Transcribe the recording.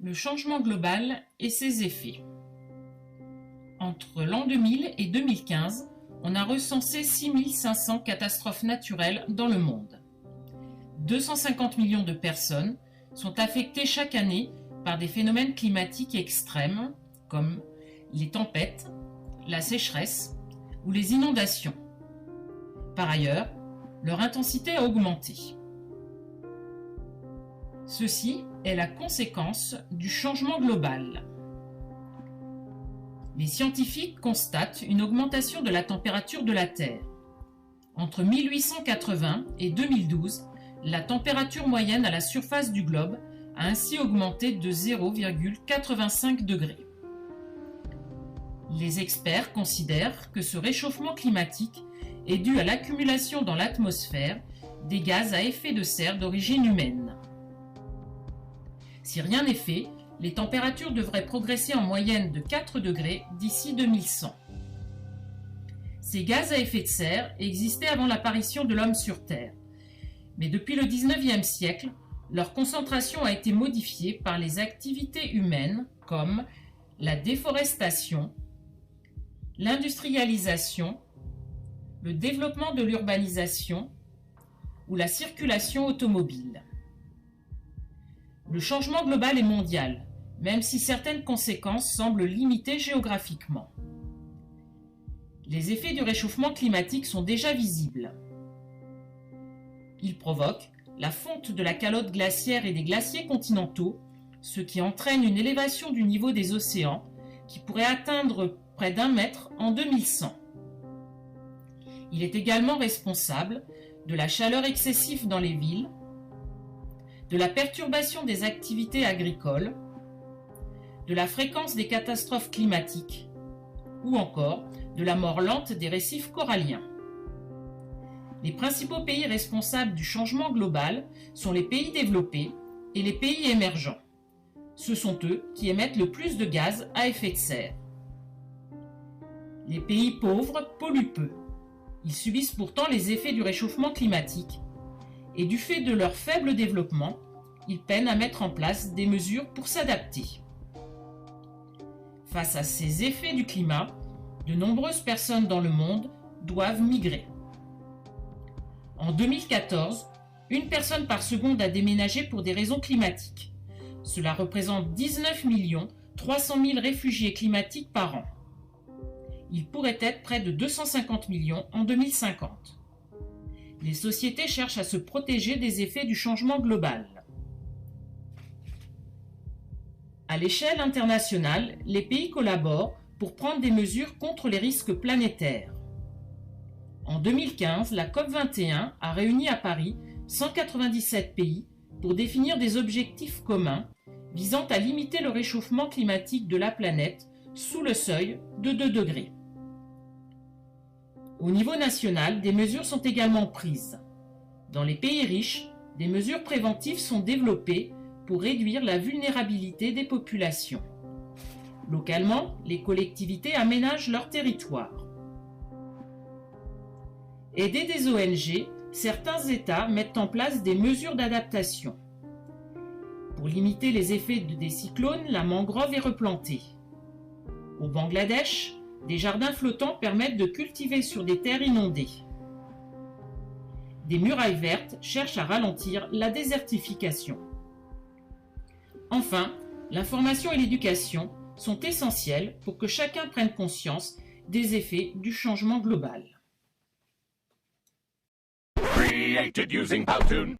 Le changement global et ses effets. Entre l'an 2000 et 2015, on a recensé 6500 catastrophes naturelles dans le monde. 250 millions de personnes sont affectées chaque année par des phénomènes climatiques extrêmes comme les tempêtes, la sécheresse ou les inondations. Par ailleurs, leur intensité a augmenté. Ceci est la conséquence du changement global. Les scientifiques constatent une augmentation de la température de la Terre. Entre 1880 et 2012, la température moyenne à la surface du globe a ainsi augmenté de 0,85 degrés. Les experts considèrent que ce réchauffement climatique est dû à l'accumulation dans l'atmosphère des gaz à effet de serre d'origine humaine. Si rien n'est fait, les températures devraient progresser en moyenne de 4 degrés d'ici 2100. Ces gaz à effet de serre existaient avant l'apparition de l'homme sur Terre, mais depuis le 19e siècle, leur concentration a été modifiée par les activités humaines comme la déforestation, l'industrialisation, le développement de l'urbanisation ou la circulation automobile. Le changement global est mondial, même si certaines conséquences semblent limitées géographiquement. Les effets du réchauffement climatique sont déjà visibles. Il provoque la fonte de la calotte glaciaire et des glaciers continentaux, ce qui entraîne une élévation du niveau des océans qui pourrait atteindre près d'1 mètre en 2100. Il est également responsable de la chaleur excessive dans les villes, de la perturbation des activités agricoles, de la fréquence des catastrophes climatiques ou encore de la mort lente des récifs coralliens. Les principaux pays responsables du changement global sont les pays développés et les pays émergents. Ce sont eux qui émettent le plus de gaz à effet de serre. Les pays pauvres polluent peu. Ils subissent pourtant les effets du réchauffement climatique et du fait de leur faible développement, ils peinent à mettre en place des mesures pour s'adapter. Face à ces effets du climat, de nombreuses personnes dans le monde doivent migrer. En 2014, une personne par seconde a déménagé pour des raisons climatiques. Cela représente 19 300 000 réfugiés climatiques par an. Il pourrait être près de 250 millions en 2050. Les sociétés cherchent à se protéger des effets du changement global. À l'échelle internationale, les pays collaborent pour prendre des mesures contre les risques planétaires. En 2015, la COP21 a réuni à Paris 197 pays pour définir des objectifs communs visant à limiter le réchauffement climatique de la planète sous le seuil de 2 degrés. Au niveau national, des mesures sont également prises. Dans les pays riches, des mesures préventives sont développées pour réduire la vulnérabilité des populations. Localement, les collectivités aménagent leur territoire. Aidés des ONG, certains États mettent en place des mesures d'adaptation. Pour limiter les effets des cyclones, la mangrove est replantée. Au Bangladesh, des jardins flottants permettent de cultiver sur des terres inondées. Des murailles vertes cherchent à ralentir la désertification. Enfin, l'information et l'éducation sont essentielles pour que chacun prenne conscience des effets du changement global. Created using Powtoon.